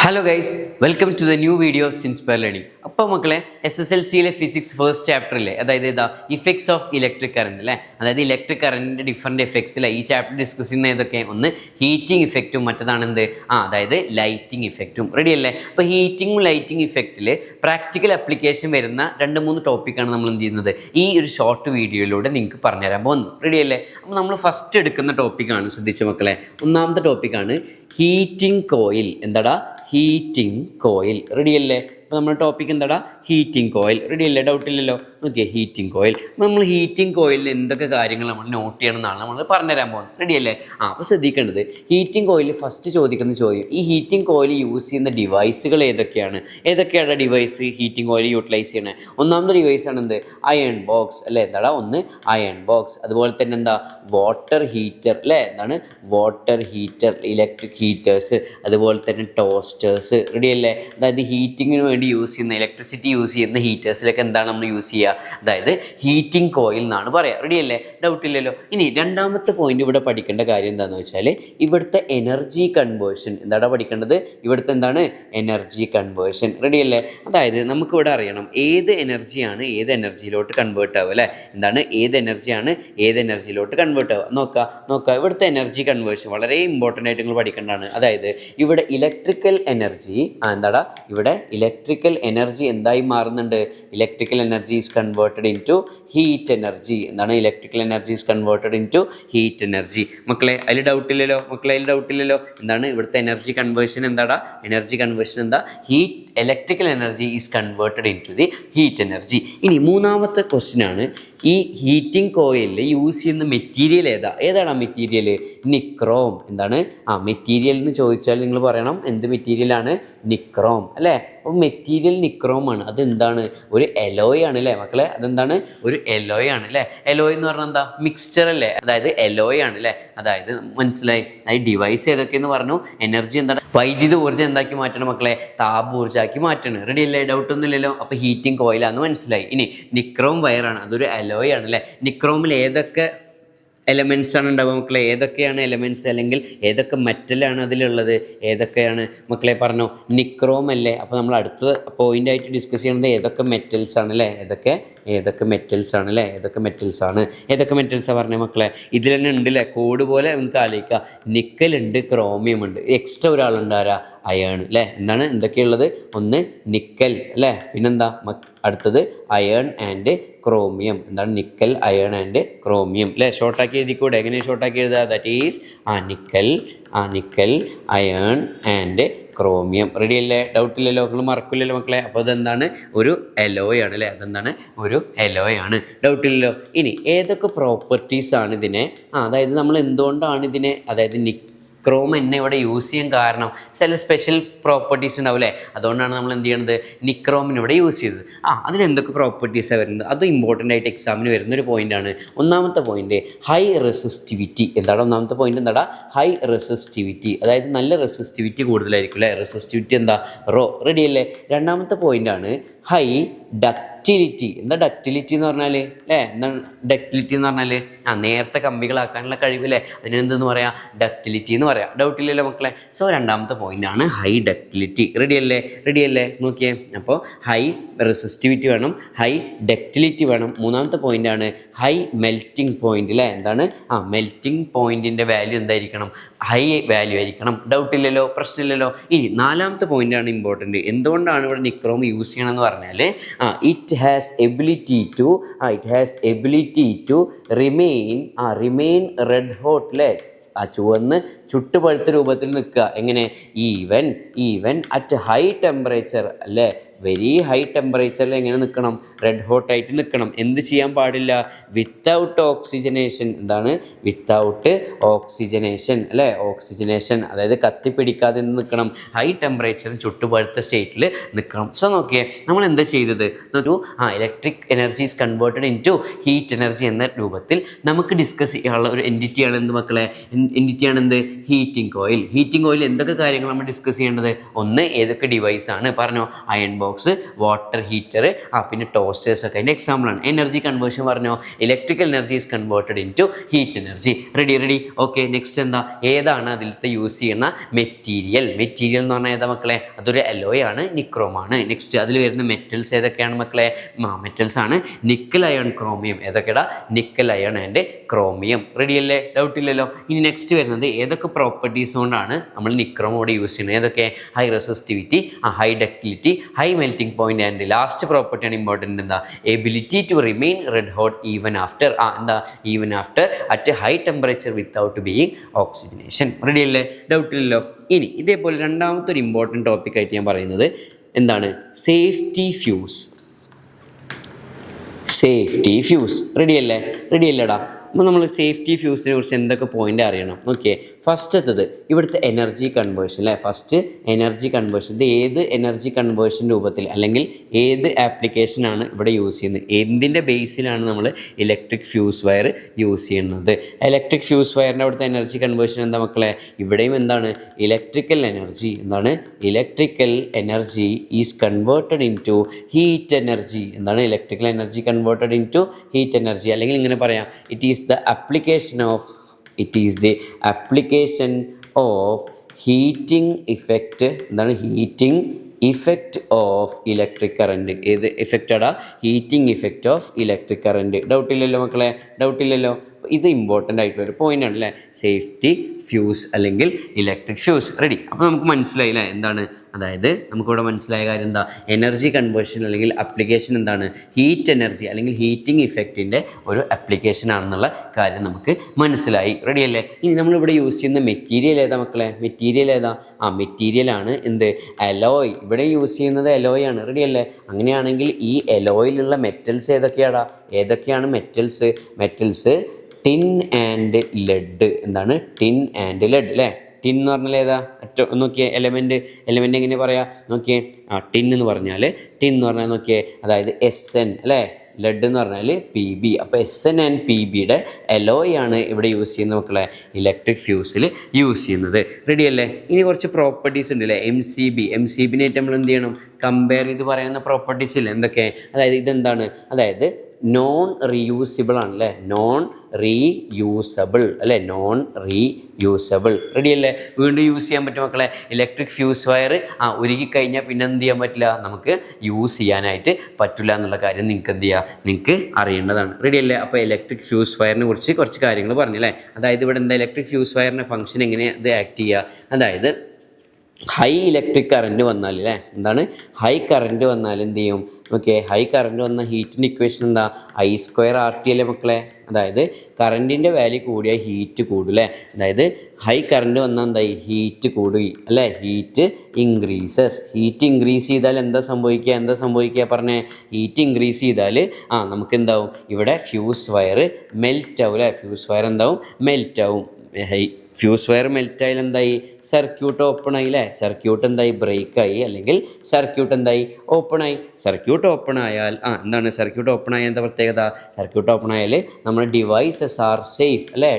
Hello guys, welcome to the new video of Inspire Learning. അപ്പോൾ മക്കളെ, SSLCയിലെ physics first ചാപ്റ്ററിലെ അതായത് effects of electric current അല്ലേ, അതായത് electric കറണ്ടിൻ്റെ different effects അല്ലേ ഈ ചാപ്റ്റർ ഡിസ്കസ് ചെയ്യുന്ന ഏതൊക്കെ? ഒന്ന് ഹീറ്റിംഗ് ഇഫക്റ്റും, മറ്റേതാണ് എന്ത് അതായത് ലൈറ്റിംഗ് ഇഫക്റ്റും. റെഡി അല്ലേ? അപ്പോൾ ഹീറ്റിംഗും ലൈറ്റിംഗ് ഇഫക്റ്റിൽ പ്രാക്ടിക്കൽ ആപ്ലിക്കേഷൻ വരുന്ന 2-3 ടോപ്പിക്കാണ് നമ്മൾ എന്ത് ചെയ്യുന്നത് ഈ ഒരു ഷോർട്ട് വീഡിയോയിലൂടെ നിങ്ങൾക്ക് പറഞ്ഞുതരാൻ പോകുന്നു. റെഡി അല്ലേ? അപ്പോൾ നമ്മൾ ഫസ്റ്റ് എടുക്കുന്ന ടോപ്പിക്കാണ്, ശ്രദ്ധിച്ചു മക്കളെ, ഒന്നാമത്തെ ടോപ്പിക്കാണ് ഹീറ്റിംഗ് കോയിൽ. എന്താടാ? Heating coil. റെഡി അല്ലേ? അപ്പോൾ നമ്മുടെ ടോപ്പിക് എന്താടാ? Heating coil. റെഡി അല്ലേ? ഡൗട്ടില്ലല്ലോ? Okay, heating coil. അപ്പോൾ നമ്മൾ ഹീറ്റിംഗ് കോയിലിൽ എന്തൊക്കെ കാര്യങ്ങൾ നമ്മൾ നോട്ട് ചെയ്യണം എന്നാണ് നമ്മൾ പറഞ്ഞുതരാൻ പോകുന്നത്. റെഡി അല്ലേ? അപ്പോൾ ശ്രദ്ധിക്കേണ്ടത്, ഹീറ്റിംഗ് കോയിലിൽ ഫസ്റ്റ് ചോദിക്കുന്ന ചോദ്യം, ഈ ഹീറ്റിംഗ് കോയിൽ യൂസ് ചെയ്യുന്ന ഡിവൈസുകൾ ഏതൊക്കെയാണ്? ഏതൊക്കെയാണ് ഡിവൈസ് ഹീറ്റിംഗ് കോയിൽ യൂട്ടിലൈസ് ചെയ്യണേ? ഒന്നാമത്തെ ഡിവൈസാണ് എന്ത്? അയൺ ബോക്സ് അല്ലേ? എന്താടാ? ഒന്ന് അയൺ ബോക്സ്. അതുപോലെ തന്നെ എന്താ? വാട്ടർ ഹീറ്റർ അല്ലേ? എന്താണ്? വാട്ടർ ഹീറ്റർ, ഇലക്ട്രിക് ഹീറ്റേഴ്സ്, അതുപോലെ തന്നെ ടോസ്റ്റേഴ്സ്. റെഡി അല്ലേ? അതായത് ഹീറ്റിങ്ങിന് വേണ്ടി യൂസ് ചെയ്യുന്ന, ഇലക്ട്രിസിറ്റി യൂസ് ചെയ്യുന്ന ഹീറ്റേഴ്സിലൊക്കെ എന്താണ് നമ്മൾ യൂസ് ചെയ്യുക? അതായത് ഹീറ്റിംഗ് കോയിൽ എന്നാണ് പറയുക. റെഡി അല്ലേ? ഡൗട്ടില്ലല്ലോ? ഇനി രണ്ടാമത്തെ പോയിന്റ് ഇവിടെ പഠിക്കേണ്ട കാര്യം എന്താണെന്ന് വെച്ചാൽ, ഇവിടുത്തെ എനർജി കൺവേർഷൻ. എന്താണ് പഠിക്കേണ്ടത്? ഇവിടുത്തെ എന്താണ്? Energy conversion. റെഡി അല്ലേ? അതായത് നമുക്കിവിടെ അറിയണം ഏത് എനർജിയാണ് ഏത് എനർജിയിലോട്ട് കൺവേർട്ട് ആവുക അല്ലേ? എന്താണ്? ഏത് എനർജിയാണ് ഏത് എനർജിയിലോട്ട് കൺവേർട്ട് ആവുക? നോക്കുക ഇവിടുത്തെ എനർജി കൺവേർഷൻ വളരെ ഇമ്പോർട്ടൻ്റ് ആയിട്ട് നിങ്ങൾ പഠിക്കേണ്ടതാണ്. അതായത് ഇവിടെ ഇലക്ട്രിക്കൽ എനർജി എന്താടാ? ഇവിടെ ഇലക്ട്രിക്കൽ എനർജി എന്തായി മാറുന്നുണ്ട്? Electrical energy is converted into heat energy. എന്താണ്? Electrical energy is converted into heat energy. മക്കളെ അതിൽ ഡൗട്ടില്ലല്ലോ? എന്താണ് ഇവിടുത്തെ എനർജി കൺവേർഷൻ? എന്താടാ? എനർജി കൺവേർഷൻ എന്താ? Electrical energy is converted into the heat energy. ഇനി മൂന്നാമത്തെ ക്വസ്റ്റ്യൻ ആണ്, ഈ ഹീറ്റിംഗ് കോയിലിൽ യൂസ് ചെയ്യുന്ന മെറ്റീരിയൽ ഏതാണ് ആ മെറ്റീരിയൽ? നിക്രോം. എന്താണ് മെറ്റീരിയൽ എന്ന് ചോദിച്ചാൽ നിങ്ങൾ പറയണം എന്ത് മെറ്റീരിയലാണ്? നിക്രോം അല്ലേ? അപ്പോൾ മെറ്റീരിയൽ നിക്രോം ആണ്. അതെന്താണ്? ഒരു എലോയ് ആണ് അല്ലേ മക്കളെ? അതെന്താണ്? ഒരു എലോയ് ആണ് അല്ലേ? എലോയ് എന്ന് പറഞ്ഞാൽ എന്താ? മിക്സ്ചർ അല്ലേ? അതായത് എലോയ് ആണ് അല്ലേ? അതായത് മനസ്സിലായി? ഈ ഡിവൈസ് ഏതൊക്കെയെന്ന് പറഞ്ഞു. എനർജി എന്താണ്? വൈദ്യുത ഊർജ്ജം എന്താക്കി മാറ്റണം മക്കളെ? താപോർജ്ജമാക്കി മാറ്റണം. റെഡി അല്ലേ? ഡൗട്ടൊന്നുമില്ലല്ലോ? അപ്പോൾ ഹീറ്റിംഗ് കോയിലാണെന്ന് മനസ്സിലായി. ഇനി നിക്രോം വയറാണ്, അതൊരു അലോയ് ആണ് അല്ലേ? നിക്രോമിൽ ഏതൊക്കെ എലമെൻറ്റ്സ് ആണ് ഉണ്ടാവുക മക്കളെ? ഏതൊക്കെയാണ് എലമെൻറ്റ്സ്, അല്ലെങ്കിൽ ഏതൊക്കെ മെറ്റലാണ് അതിലുള്ളത്? ഏതൊക്കെയാണ് മക്കളെ? പറഞ്ഞോ. നിക്രോം അല്ലേ? അപ്പോൾ നമ്മൾ അടുത്ത പോയിന്റ് ആയിട്ട് ഡിസ്കസ് ചെയ്യുന്നത് ഏതൊക്കെ മെറ്റൽസ് ആണ് അല്ലേ? ഏതൊക്കെ മെറ്റൽസ് ആണ് അല്ലേ? ഏതൊക്കെ മെറ്റൽസാണ് പറഞ്ഞ മക്കളെ? ഇതിൽ തന്നെ ഉണ്ട് അല്ലേ? കോഡ് പോലെ നമുക്ക് ആലോചിക്കാം. നിക്കൽ ഉണ്ട്, ക്രോമിയം ഉണ്ട്, എക്സ്ട്രാ ഒരാളുണ്ട്, ആരാ? അയൺ അല്ലേ? എന്താണ്? എന്തൊക്കെയുള്ളത്? ഒന്ന് നിക്കൽ അല്ലേ? പിന്നെന്താ അടുത്തത്? Iron and chromium. എന്താണ്? നിക്കൽ, അയൺ ആൻഡ് ക്രോമിയം അല്ലേ? ഷോർട്ടാക്കി എഴുതിക്കൂടെ? എങ്ങനെയാണ് ഷോർട്ടാക്കി എഴുതുക? That is nickel, iron and chromium. Ready അല്ലേ? ഡൗട്ടില്ലല്ലോ? നിങ്ങൾ മറക്കില്ലല്ലോ മക്കളെ? അപ്പോൾ അതെന്താണ്? ഒരു എലോയ് ആണ് അല്ലേ? അതെന്താണ്? ഒരു എലോയ് ആണ്. ഡൗട്ടില്ലല്ലോ? ഇനി ഏതൊക്കെ പ്രോപ്പർട്ടീസാണ് ഇതിനെ അതായത് നമ്മൾ എന്തുകൊണ്ടാണ് ഇതിനെ, അതായത് നിക്രോം എന്നെ ഇവിടെ യൂസ് ചെയ്യാൻ കാരണം ചില സ്പെഷ്യൽ പ്രോപ്പർട്ടീസ് ഉണ്ടാവും അല്ലേ? അതുകൊണ്ടാണ് നമ്മൾ എന്ത് ചെയ്യണത്? നിക്രോമിന് ഇവിടെ യൂസ് ചെയ്തത്. അതിലെന്തൊക്കെ പ്രോപ്പർട്ടീസാണ് വരുന്നത്? അത് ഇമ്പോർട്ടൻ്റ് ആയിട്ട് എക്സാമിന് വരുന്നൊരു പോയിൻ്റാണ്. ഒന്നാമത്തെ പോയിന്റ് ഹൈ റെസിസ്റ്റിവിറ്റി. എന്താണ് ഒന്നാമത്തെ പോയിന്റ്? എന്താടാ? High resistivity. അതായത് നല്ല റെസിസ്റ്റിവിറ്റി കൂടുതലായിരിക്കും അല്ലേ? റെസിസ്റ്റിവിറ്റി എന്താ? റോ. റെഡി അല്ലേ? രണ്ടാമത്തെ പോയിൻ്റാണ് ഹൈ ഡക്റ്റിലിറ്റി. എന്താ ഡക്റ്റിലിറ്റി എന്ന് പറഞ്ഞാൽ അല്ലേ? എന്താണ് ഡക്റ്റിലിറ്റി എന്ന് പറഞ്ഞാൽ? നേരത്തെ കമ്പികളാക്കാനുള്ള കഴിവില്ലേ? അതിനെന്തെന്ന് പറയാം? ഡക്റ്റിലിറ്റി എന്ന് പറയാം. ഡൗട്ടില്ലല്ലോ മക്കളെ? സോ രണ്ടാമത്തെ പോയിൻ്റാണ് ഹൈ ഡക്റ്റിലിറ്റി. റെഡി അല്ലേ? നോക്കിയേ, അപ്പോൾ ഹൈ റെസിസ്റ്റിവിറ്റി വേണം, ഹൈ ഡക്റ്റിലിറ്റി വേണം. മൂന്നാമത്തെ പോയിൻ്റാണ് ഹൈ മെൽറ്റിംഗ് പോയിന്റ് അല്ലേ? എന്താണ്? മെൽറ്റിംഗ് പോയിന്റിൻ്റെ വാല്യൂ എന്തായിരിക്കണം? ഹൈ വാല്യൂ ആയിരിക്കണം. ഡൗട്ടില്ലല്ലോ? പ്രശ്നമില്ലല്ലോ? ഇനി നാലാമത്തെ പോയിൻ്റാണ് ഇമ്പോർട്ടൻറ്റ്. എന്തുകൊണ്ടാണ് ഇവിടെ നിക്രോം യൂസ് ചെയ്യണമെന്ന് പറഞ്ഞാൽ it has ability to remain red hot അല്ലേ? ചുവന്ന് ചുട്ടുപഴുത്ത രൂപത്തിൽ നിൽക്കുക. എങ്ങനെ? ഈവൻ അറ്റ് ഹൈ ടെമ്പറേച്ചർ അല്ലേ? വെരി ഹൈ ടെമ്പറേച്ചറിൽ എങ്ങനെ നിൽക്കണം? റെഡ് ഹോട്ടായിട്ട് നിൽക്കണം. എന്ത് ചെയ്യാൻ പാടില്ല? Without oxygenation. എന്താണ്? വിത്തൗട്ട് ഓക്സിജനേഷൻ അല്ലേ? ഓക്സിജനേഷൻ അതായത് കത്തിപ്പിടിക്കാതെ നിൽക്കണം. ഹൈ ടെമ്പറേച്ചറിൽ ചുട്ടുപഴുത്ത സ്റ്റേറ്റിൽ നിൽക്കണം. സോ നോക്കിയേ, നമ്മൾ എന്താ ചെയ്തത്? Electric energy is converted into heat energy എന്ന രൂപത്തിൽ നമുക്ക് ഡിസ്കസ് ചെയ്യാനുള്ള ഒരു എൻറ്റിറ്റിയാണ് എന്ത് മക്കളെ? എൻറ്റിറ്റിയാണ് എന്ത്? Heating coil. എന്തൊക്കെ കാര്യങ്ങൾ നമ്മൾ ഡിസ്കസ് ചെയ്യേണ്ടത്? ഒന്ന് ഏതൊക്കെ ഡിവൈസാണ്? പറഞ്ഞോ. Iron box box, water heater, പിന്നെ ടോസ്റ്റേഴ്സ് ഒക്കെ അതിൻ്റെ എക്സാമ്പിളാണ്. എനർജി കൺവേർഷൻ പറഞ്ഞോ, electrical energy is converted into heat energy. Ready. Okay, next എന്താ, ഏതാണ് അതിലത്തെ യൂസ് ചെയ്യുന്ന മെറ്റീരിയൽ എന്ന് പറഞ്ഞാൽ ഏതാ മക്കളെ, അതൊരു അലോയ് ആണ്, നിക്രോമാണ്. നെക്സ്റ്റ് അതിൽ വരുന്ന മെറ്റൽസ് ഏതൊക്കെയാണ് മക്കളെ, മെറ്റൽസ് ആണ് നിക്കൽ, അയൺ, ക്രോമിയം. ഏതൊക്കെയാ, നിക്കൽ, അയൺ ആൻഡ് ക്രോമിയം. റെഡിയല്ലേ, ഡൗട്ട് ഇല്ലല്ലോ. ഇനി നെക്സ്റ്റ് വരുന്നത് ഏതൊക്കെ പ്രോപ്പർട്ടീസ് കൊണ്ടാണ് നമ്മൾ നിക്രോമോഡ് യൂസ് ചെയ്യുന്നത്, ഏതൊക്കെ, high resistivity, high ductility, high melting point and last പ്രോപ്പർട്ടിയാണ് ഇമ്പോർട്ടൻ്റ്, എന്താ, ability to remain red hot even after at high temperature without being oxygenation. റെഡിയല്ലേ, ഡൗട്ട് ഇല്ലല്ലോ. ഇനി ഇതേപോലെ രണ്ടാമത്തെ ഒരു ഇമ്പോർട്ടൻറ്റ് ടോപ്പിക് ആയിട്ട് ഞാൻ പറയുന്നത് എന്താണ്, സേഫ്റ്റി ഫ്യൂസ്. റെഡിയല്ലേടാ. അപ്പോൾ നമ്മൾ സേഫ്റ്റി ഫ്യൂസിനെ കുറിച്ച് എന്തൊക്കെ പോയിന്റ് അറിയണം. ഓക്കെ, ഫസ്റ്റത്തത് ഇവിടുത്തെ എനർജി കൺവേർഷൻ അല്ലേ. ഫസ്റ്റ് എനർജി കൺവേർഷൻ, ഇത് ഏത് എനർജി കൺവേർഷൻ രൂപത്തിൽ അല്ലെങ്കിൽ ഏത് ആപ്ലിക്കേഷനാണ് ഇവിടെ യൂസ് ചെയ്യുന്നത്, എന്തിൻ്റെ ബേസിലാണ് നമ്മൾ ഇലക്ട്രിക് ഫ്യൂസ് വയർ യൂസ് ചെയ്യുന്നത്. ഇലക്ട്രിക് ഫ്യൂസ് വയറിൻ്റെ അവിടുത്തെ എനർജി കൺവേർഷൻ എന്താ മക്കളെ, ഇവിടെയും എന്താണ്, electrical energy is converted into heat energy. എന്താണ് electrical energy converted into heat energy, അല്ലെങ്കിൽ ഇങ്ങനെ പറയാം, it is the application of heating effect. എന്താണ് heating effect of electric current. ഏത് ഇഫക്റ്റാടാ, heating effect of electric current. ഡൗട്ടില്ലല്ലോ മക്കളെ, ഡൗട്ടില്ലല്ലോ. ഇത് ഇമ്പോർട്ടൻ്റ് ആയിട്ടുള്ള ഒരു പോയിന്റ് ആണ് അല്ലേ, സേഫ്റ്റി ഫ്യൂസ് അല്ലെങ്കിൽ ഇലക്ട്രിക് ഫ്യൂസ്. റെഡി. അപ്പോൾ നമുക്ക് മനസ്സിലായില്ലേ എന്താണ്, അതായത് നമുക്കിവിടെ മനസ്സിലായ കാര്യം എന്താ, എനർജി കൺവേർഷൻ അല്ലെങ്കിൽ അപ്ലിക്കേഷൻ എന്താണ്, ഹീറ്റ് എനർജി അല്ലെങ്കിൽ ഹീറ്റിംഗ് ഇഫക്റ്റിൻ്റെ ഒരു അപ്ലിക്കേഷൻ ആണെന്നുള്ള കാര്യം നമുക്ക് മനസ്സിലായി. റെഡിയല്ലേ. ഇനി നമ്മളിവിടെ യൂസ് ചെയ്യുന്ന മെറ്റീരിയൽ ഏതാ മക്കളെ, മെറ്റീരിയലാണ് എന്ത്, അലോയ്. ഇവിടെ യൂസ് ചെയ്യുന്നത് അലോയ് ആണ്. റെഡിയല്ലേ. അങ്ങനെയാണെങ്കിൽ ഈ അലോയിലുള്ള മെറ്റൽസ് ഏതൊക്കെയാണ് മെറ്റൽസ് ടിൻ ആൻഡ് ലെഡ്. എന്താണ്, ടിൻ ആൻഡ് ലെഡ് അല്ലേ. ടിൻ എന്ന് പറഞ്ഞാൽ ഏതാ, നോക്കിയേ, എലമെൻറ്റ് എങ്ങനെ പറയാം, നോക്കിയേ, ടിൻ എന്ന് പറഞ്ഞാൽ നോക്കിയേ, അതായത് SN അല്ലേ, ലെഡ് എന്ന് പറഞ്ഞാൽ PB. അപ്പോൾ SN ആൻഡ് PBയുടെ അലോയ് ആണ് ഇവിടെ യൂസ് ചെയ്യുന്ന മക്കളെ ഇലക്ട്രിക് ഫ്യൂസിൽ യൂസ് ചെയ്യുന്നത്. റെഡിയല്ലേ. ഇനി കുറച്ച് പ്രോപ്പർട്ടീസ് ഉണ്ട് അല്ലേ, MCBനായിട്ട് നമ്മൾ എന്ത് ചെയ്യണം, കമ്പയർ ചെയ്ത് പറയുന്ന പ്രോപ്പർട്ടീസ് ഇല്ലേ, എന്തൊക്കെ, അതായത് ഇതെന്താണ്, അതായത് നോൺ റീയൂസിബിൾ ആണല്ലേ, നോൺ റീയൂസബിൾ. റെഡിയല്ലേ. വീണ്ടും യൂസ് ചെയ്യാൻ പറ്റും മക്കളെ. ഇലക്ട്രിക് ഫ്യൂസ് വയർ ഉരുകി കഴിഞ്ഞാൽ പിന്നെ എന്ത് ചെയ്യാൻ പറ്റില്ല, നമുക്ക് യൂസ് ചെയ്യാനായിട്ട് പറ്റില്ല എന്നുള്ള കാര്യം നിങ്ങൾക്ക് അറിയേണ്ടതാണ്. റെഡിയല്ലേ. അപ്പോൾ ഇലക്ട്രിക് ഫ്യൂസ് വയറിനെ കുറിച്ച് കുറച്ച് കാര്യങ്ങൾ പറഞ്ഞല്ലേ. അതായത് ഇവിടെ എന്താ, ഇലക്ട്രിക് ഫ്യൂസ് വയറിൻ്റെ ഫംഗ്ഷൻ എങ്ങനെ ഇത് ആക്ട് ചെയ്യുക, അതായത് ഹൈ ഇലക്ട്രിക് കറണ്ട് വന്നാൽ അല്ലേ, എന്താണ്, ഹൈ കറണ്ട് വന്നാൽ എന്ത് ചെയ്യും, ഓക്കെ, ഹൈ കറണ്ട് വന്ന ഹീറ്റിൻ്റെ ഇക്വേഷൻ എന്താ, I²RT അല്ലേ മക്കളെ. അതായത് കറണ്ടിൻ്റെ വാല്യൂ കൂടിയാൽ ഹീറ്റ് കൂടും അല്ലേ. അതായത് ഹൈ കറണ്ട് വന്നാൽ എന്തായി, ഹീറ്റ് കൂടും അല്ലേ, ഹീറ്റ് ഇൻക്രീസ് ചെയ്താൽ എന്താ സംഭവിക്കുക പറഞ്ഞേ, ഹീറ്റ് ഇൻക്രീസ് ചെയ്താൽ നമുക്ക് എന്താവും, ഇവിടെ ഫ്യൂസ് വയർ മെൽറ്റ് ആവും അല്ലേ, ഫ്യൂസ് വയർ എന്താവും, മെൽറ്റ് ആവും. ഫ്യൂസ് വയർ മെൽറ്റായാൽ എന്തായി, സർക്യൂട്ട് ഓപ്പൺ ആയി അല്ലേ, സർക്യൂട്ട് എന്തായി, ബ്രേക്കായി, അല്ലെങ്കിൽ സർക്യൂട്ട് എന്തായി, ഓപ്പണായി. സർക്യൂട്ട് ഓപ്പൺ ആയാൽ എന്താണ്, സർക്യൂട്ട് ഓപ്പൺ ആയാൽ എന്താ പ്രത്യേകത, സർക്യൂട്ട് ഓപ്പൺ ആയാൽ നമ്മുടെ ഡിവൈസസ് ആർ സേഫ് അല്ലേ,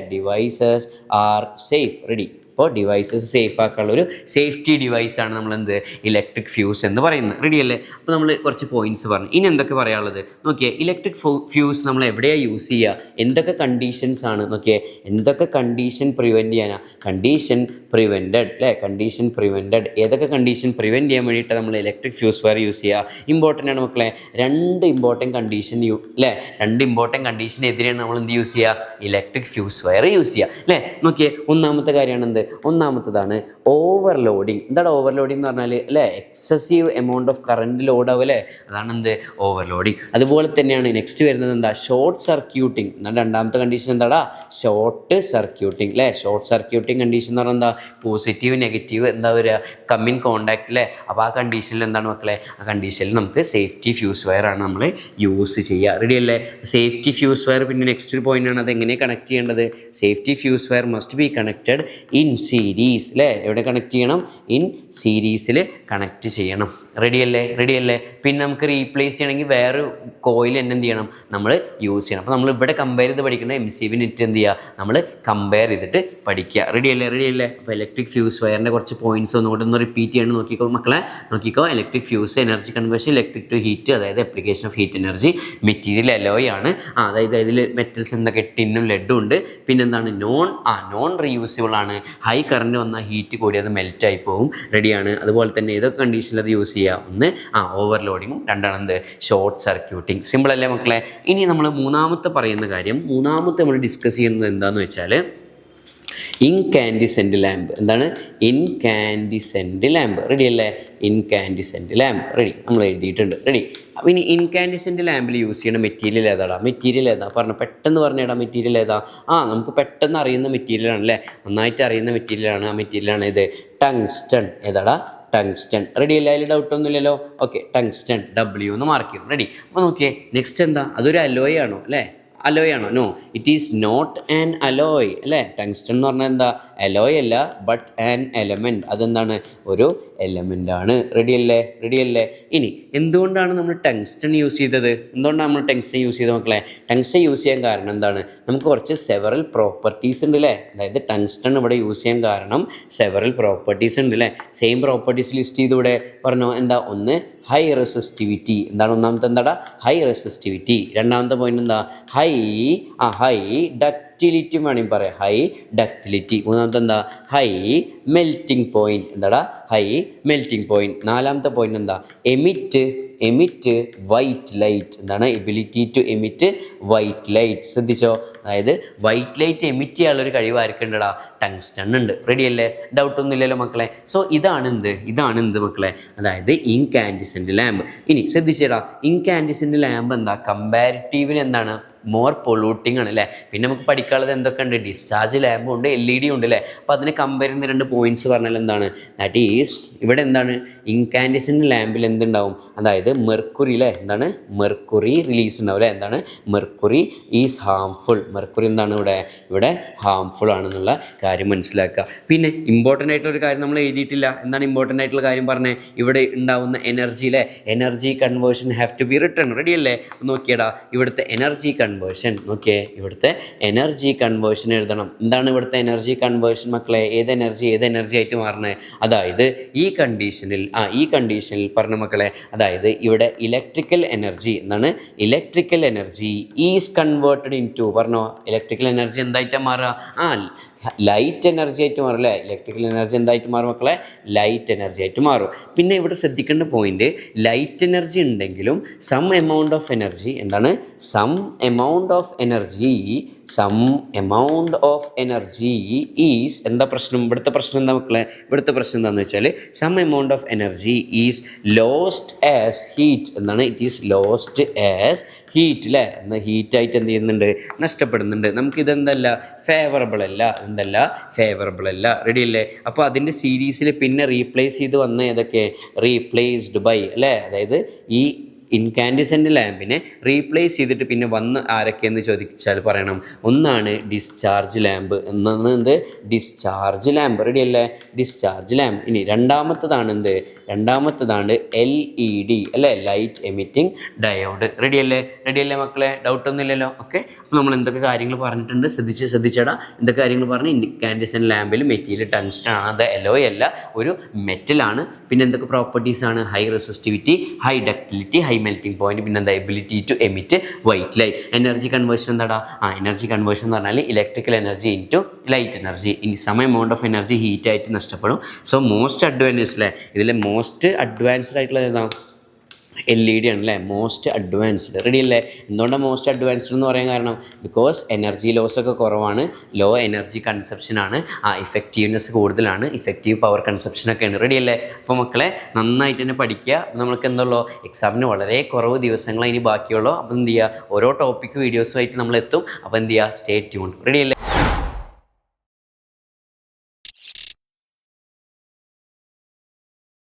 റെഡി. അപ്പോൾ ഡിവൈസസ് സേഫ് ആക്കാനുള്ള ഒരു സേഫ്റ്റി ഡിവൈസാണ് നമ്മളെന്ത്, ഇലക്ട്രിക് ഫ്യൂസ് എന്ന് പറയുന്നത്. റെഡിയല്ലേ. അപ്പോൾ നമ്മൾ കുറച്ച് പോയിന്റ്സ് പറഞ്ഞു. ഇനി എന്തൊക്കെ പറയാനുള്ളത് നോക്കിയേ, ഇലക്ട്രിക് ഫ്യൂസ് നമ്മൾ എവിടെയാണ് യൂസ് ചെയ്യുക, എന്തൊക്കെ കണ്ടീഷൻസ് ആണ് നോക്കിയേ, എന്തൊക്കെ കണ്ടീഷൻ പ്രിവെൻറ്റ് ചെയ്യാനാ, കണ്ടീഷൻ പ്രിവെൻറ്റഡ്. ഏതൊക്കെ കണ്ടീഷൻ പ്രിവെൻറ്റ് ചെയ്യാൻ വേണ്ടിയിട്ട് നമ്മൾ ഇലക്ട്രിക് ഫ്യൂസ് വയർ യൂസ് ചെയ്യുക. ഇമ്പോർട്ടൻ്റ് ആണ് മക്കളെ. രണ്ട് ഇമ്പോർട്ടൻറ്റ് കണ്ടീഷൻ എതിരെയാണ് നമ്മൾ എന്ത് യൂസ് ചെയ്യുക, ഇലക്ട്രിക് ഫ്യൂസ് വയർ യൂസ് ചെയ്യുക അല്ലേ. നോക്കിയേ, ഒന്നാമത്തെ കാര്യമാണ് എന്ത്, ഒന്നാമത്തതാണ് ഓവർലോഡിങ്. എന്താണ് ഓവർലോഡിങ് എന്ന് പറഞ്ഞാൽ അല്ലേ, excessive amount of current load ആവും അല്ലേ, അതാണ് എന്ത്, ഓവർലോഡിങ്. അതുപോലെ തന്നെയാണ് നെക്സ്റ്റ് വരുന്നത് എന്താ, ഷോർട്ട് സർക്യൂട്ടിങ്. എന്നാൽ രണ്ടാമത്തെ കണ്ടീഷൻ എന്താടാ, ഷോർട്ട് സർക്യൂട്ടിങ് അല്ലേ. ഷോർട്ട് സർക്യൂട്ടിങ് കണ്ടീഷൻ എന്ന് പറഞ്ഞാൽ എന്താ, പോസിറ്റീവ് നെഗറ്റീവ് എന്താ വരിക, കമ്മിൻ കോണ്ടാക്ട് അല്ലേ. അപ്പോൾ ആ കണ്ടീഷനിൽ എന്താണ് മക്കളെ, ആ കണ്ടീഷനിൽ നമുക്ക് സേഫ്റ്റി ഫ്യൂസ് വയർ ആണ് നമ്മൾ യൂസ് ചെയ്യുക. റെഡി അല്ലേ. സേഫ്റ്റി ഫ്യൂസ് വയർ പിന്നെ നെക്സ്റ്റ് ഒരു പോയിന്റ് ആണ്, അത് എങ്ങനെ കണക്ട് ചെയ്യേണ്ടത്, safety fuse wire must be connected in series അല്ലേ, എവിടെ കണക്ട് ചെയ്യണം? ഇൻ സീരീസിൽ കണക്ട് ചെയ്യണം. റെഡിയല്ലേ? പിന്നെ നമുക്ക് റീപ്ലേസ് ചെയ്യണമെങ്കിൽ വേറെ കോയിൽ തന്നെ എന്ത് ചെയ്യണം? നമ്മൾ യൂസ് ചെയ്യണം. അപ്പോൾ നമ്മൾ ഇവിടെ കമ്പയർ ചെയ്ത് പഠിക്കേണ്ട MCV നെറ്റ് എന്ത് ചെയ്യുക? നമ്മൾ കമ്പയർ ചെയ്തിട്ട് പഠിക്കുക. റെഡിയല്ലേ? അപ്പോൾ ഇലക്ട്രിക് ഫ്യൂസ് വയറിൻ്റെ കുറച്ച് പോയിന്റ്സ് ഒന്നുകൂടെ ഒന്ന് റിപ്പീറ്റ് ചെയ്യണം. നോക്കിക്കോ മക്കളെ, electric fuse, energy conversion, electric to heat, അതായത് application of heat energy, material alloy ആണ്. അതായത് അതിൽ മെറ്റൽസ് എന്തൊക്കെ ടിന്നും ലെഡും ഉണ്ട്. പിന്നെന്താണ്? നോൺ റീയൂസിബിൾ ആണ്. ഹൈ കറണ്ട് വന്നാൽ ഹീറ്റ് കൂടി അത് മെൽറ്റ് ആയി പോകും. റെഡിയാണ്. അതുപോലെ തന്നെ ഏതൊക്കെ കണ്ടീഷനിൽ അത് യൂസ് ചെയ്യുക? ഒന്ന് ഓവർലോഡിങ്ങും, രണ്ടാണെന്ത്? Short circuiting. സിമ്പിൾ അല്ലേ മക്കളെ? ഇനി നമ്മൾ മൂന്നാമത്തെ നമ്മൾ ഡിസ്കസ് ചെയ്യുന്നത് എന്താണെന്ന് വെച്ചാൽ ഇൻകാൻഡിസെൻ്റ് ലാമ്പ്. എന്താണ്? ഇൻകാൻഡിസെൻ്റ് ലാമ്പ്. റെഡിയല്ലേ? ഇൻകാൻഡിസെൻ്റ് ലാമ്പ് റെഡി, നമ്മൾ എഴുതിയിട്ടുണ്ട്. റെഡി. അപ്പോൾ ഇനി ഇൻകാൻഡിസെൻ്റ് ലാമ്പിൽ യൂസ് ചെയ്യുന്ന മെറ്റീരിയൽ ഏതാ? പറഞ്ഞു, പെട്ടെന്ന് പറഞ്ഞേടാ. മെറ്റീരിയൽ ഏതാ? നമുക്ക് പെട്ടെന്ന് അറിയുന്ന മെറ്റീരിയലാണ് അല്ലേ, നന്നായിട്ട് അറിയുന്ന മെറ്റീരിയലാണ്. ആ മെറ്റീരിയലാണ് ഇത് ടങ്സ്റ്റൺ. ഏതാടാ? ടങ്സ്റ്റൺ. റെഡി അല്ലേ? അതിൽ ഡൗട്ടൊന്നുമില്ലല്ലോ. ഓക്കെ, ടങ്സ്റ്റൺ W എന്ന് മാർക്ക് ചെയ്യും. റെഡി. അപ്പോൾ നോക്കിയേ, നെക്സ്റ്റ് എന്താ? അതൊരു അലോയ് ആണോ അല്ലേ? അലോയ് ആണോ? No, it is not an alloy അല്ലേ. ടങ്സ്റ്റൺ എന്ന് പറഞ്ഞാൽ എന്താ? അലോയ് അല്ല, ബട്ട് ആൻ എലമെൻറ്റ്. അതെന്താണ്? ഒരു എലമെൻ്റ് ആണ്. റെഡിയല്ലേ? ഇനി എന്തുകൊണ്ടാണ് നമ്മൾ ടങ്സ്റ്റൺ യൂസ് ചെയ്തത്? മക്കളെ? ടങ്സ്റ്റൺ യൂസ് ചെയ്യാൻ കാരണം എന്താണ്? നമുക്ക് കുറച്ച് സെവറൽ പ്രോപ്പർട്ടീസ് ഉണ്ട് അല്ലേ. അതായത് ടങ്സ്റ്റൺ ഇവിടെ യൂസ് ചെയ്യാൻ കാരണം സെവറൽ പ്രോപ്പർട്ടീസ് ഉണ്ട് അല്ലേ. സെയിം പ്രോപ്പർട്ടീസ് ലിസ്റ്റ് ചെയ്തൂടെ? പറഞ്ഞോ. എന്താ? ഒന്ന് ഹൈ റെസിസ്റ്റിവിറ്റി. എന്താണ് ഒന്നാമത്തെ? എന്താടാ? High resistivity. രണ്ടാമത്തെ പോയിന്റ് എന്താ? ഹൈ ഡക്റ്റിലിറ്റി വേണമെങ്കിൽ പറയാം. High ductility. മൂന്നാമത്തെ എന്താ? High melting point. എന്താടാ? High melting point. നാലാമത്തെ പോയിന്റ് എന്താ? Emit white light. എന്താണ്? Ability to emit white light. ശ്രദ്ധിച്ചോ? അതായത് വൈറ്റ് ലൈറ്റ് എമിറ്റ് ചെയ്യാനുള്ളൊരു കഴിവ് ആർക്കുണ്ടടാ? ടങ്സ്റ്റൺ ഉണ്ട്. റെഡിയല്ലേ? ഡൗട്ടൊന്നും ഇല്ലല്ലോ മക്കളെ. സോ ഇതാണ് എന്ത് മക്കളെ? അതായത് ഇൻകാൻഡിസെൻ്റ് ലാമ്പ്. ഇനി ശ്രദ്ധിച്ചേടാ, ഇൻകാൻഡിസെൻ്റ് ലാമ്പ് എന്താ? കമ്പാരിറ്റീവിന് എന്താണ്? മോർ പൊള്യൂട്ടിങ് ആണ് അല്ലേ. പിന്നെ നമുക്ക് പഠിക്കാനുള്ളത് എന്തൊക്കെ ഉണ്ട്? ഡിസ്ചാർജ് ലാമ്പും ഉണ്ട്, LED ഉണ്ട് അല്ലേ. അപ്പോൾ അതിനെ കമ്പയർ ചെയ്യുന്ന രണ്ട് പോയിന്റ്സ് പറഞ്ഞാൽ എന്താണ്? ദാറ്റ് ഈസ് ഇവിടെ എന്താണ്? ഇൻകാൻഡിസെൻ്റ് ലാമ്പിൽ എന്തുണ്ടാവും? അതായത് മെർക്കുറി അല്ലേ. എന്താണ്? മെർക്കുറി റിലീസ് ഉണ്ടാവും അല്ലേ. എന്താണ്? Mercury is harmful. മെർക്കുറി എന്താണ്? ഇവിടെ ഹാംഫുൾ ആണെന്നുള്ള കാര്യം മനസ്സിലാക്കുക. പിന്നെ ഇമ്പോർട്ടൻ്റ് ആയിട്ടുള്ളൊരു കാര്യം നമ്മൾ എഴുതിയിട്ടില്ല. എന്താണ് ഇമ്പോർട്ടൻ്റ് ആയിട്ടുള്ള കാര്യം പറഞ്ഞേ? ഇവിടെ ഉണ്ടാവുന്ന എനർജി അല്ലേ, energy conversion have to be return. റെഡിയല്ലേ? നോക്കിയടാ, ഇവിടുത്തെ എനർജി കൺവേർഷൻ നോക്കിയേ, ഇവിടുത്തെ എനർജി കൺവേർഷൻ എഴുതണം. എന്താണ് ഇവിടുത്തെ എനർജി കൺവേർഷൻ മക്കളെ? ഏത് എനർജി ആയിട്ട് മാറണേ? അതായത് ഈ കണ്ടീഷനിൽ പറഞ്ഞ മക്കളെ, അതായത് ഇവിടെ ഇലക്ട്രിക്കൽ എനർജി എന്താണ്? Electrical energy is converted into. പറഞ്ഞോ, ഇലക്ട്രിക്കൽ എനർജി എന്തായിട്ടാണ് മാറുക? ലൈറ്റ് എനർജി ആയിട്ട് മാറും അല്ലേ. ഇലക്ട്രിക്കൽ എനർജി എന്തായിട്ട് മാറും മക്കളെ? ലൈറ്റ് എനർജി ആയിട്ട് മാറും. പിന്നെ ഇവിടെ ശ്രദ്ധിക്കേണ്ട പോയിന്റ്, ലൈറ്റ് എനർജി ഉണ്ടെങ്കിലും സം എമൗണ്ട് ഓഫ് എനർജി എന്താണ്? Some amount of energy is എന്താ പ്രശ്നം? ഇവിടുത്തെ പ്രശ്നം എന്താ മക്കളെ? ഇവിടുത്തെ പ്രശ്നം എന്താണെന്ന് വെച്ചാൽ some amount of energy is lost as heat. എന്താണ്? It is lost as heat അല്ലേ. എന്നാൽ ഹീറ്റായിട്ട് എന്ത് ചെയ്യുന്നുണ്ട്? നഷ്ടപ്പെടുന്നുണ്ട്. നമുക്കിതെന്തല്ല? ഫേവറബിൾ അല്ല. റെഡി അല്ലേ? അപ്പോൾ അതിൻ്റെ സീരീസിൽ പിന്നെ റീപ്ലേസ് ചെയ്ത് വന്ന ഏതൊക്കെ? റീപ്ലേസ്ഡ് ബൈ അല്ലേ. അതായത് ഈ ഇൻകാൻഡിസെൻ്റ് ലാമ്പിനെ റീപ്ലേസ് ചെയ്തിട്ട് പിന്നെ വന്ന് ആരൊക്കെയെന്ന് ചോദിച്ചാൽ പറയണം. ഒന്നാണ് ഡിസ്ചാർജ് ലാമ്പ്. എന്ത്? Discharge lamp. റെഡി അല്ലേ? Discharge lamp. ഇനി രണ്ടാമത്തതാണ് LED അല്ലേ, ലൈറ്റ് എമിറ്റിംഗ് ഡയോഡ്. റെഡി അല്ലേ മക്കളെ? ഡൗട്ടൊന്നും ഇല്ലല്ലോ. ഓക്കെ, അപ്പോൾ നമ്മൾ എന്തൊക്കെ കാര്യങ്ങൾ പറഞ്ഞിട്ടുണ്ട്? ശ്രദ്ധിച്ചേടാ. എന്തൊക്കെ കാര്യങ്ങൾ പറഞ്ഞു? ഇൻകാൻഡിസെൻ്റ് ലാമ്പിൽ മെറ്റീരിയൽ ടങ്സ്റ്റൺ ആണ്, അത് അലോയ് അല്ല, ഒരു മെറ്റലാണ്. പിന്നെ എന്തൊക്കെ പ്രോപ്പർട്ടീസ് ആണ്? High resistivity, high ductility, high melting point, പിന്നെ എന്താ? Ability to emit white light. Energy conversion എന്താടാ? എനർജി കൺവേർഷൻ എന്ന് പറഞ്ഞാൽ electrical energy into light energy. ഇനി സം എമൗണ്ട് ഓഫ് എനർജി ഹീറ്റായിട്ട് നഷ്ടപ്പെടും. സോ മോസ്റ്റ് അഡ്വാൻസ്ഡ് അല്ലേ, ഇതിലെ മോസ്റ്റ് അഡ്വാൻസ്ഡ് ആയിട്ടുള്ള ഏതാ? LED ആണല്ലേ, മോസ്റ്റ് അഡ്വാൻസ്ഡ്. റെഡി അല്ലേ? എന്തുകൊണ്ടാണ് മോസ്റ്റ് അഡ്വാൻസ്ഡ് എന്ന് പറയാൻ കാരണം? ബിക്കോസ് എനർജി ലോസ് ഒക്കെ കുറവാണ്, ലോ എനർജി കൺസപ്ഷനാണ്, ഇഫക്റ്റീവ്നെസ് കൂടുതലാണ്, ഇഫക്റ്റീവ് പവർ കൺസപ്ഷനൊക്കെയാണ്. റെഡി അല്ലേ? അപ്പോൾ മക്കളെ നന്നായിട്ട് തന്നെ പഠിക്കുക. നമുക്ക് എന്തുള്ളൂ? എക്സാമിന് വളരെ കുറവ് ദിവസങ്ങൾ ഇനി ബാക്കിയുള്ളൂ. അപ്പോൾ എന്ത് ചെയ്യുക? ഓരോ ടോപ്പിക് വീഡിയോസുമായിട്ട് നമ്മൾ എത്തും. അപ്പോൾ എന്ത് ചെയ്യുക? Stay tune. റെഡി അല്ലേ?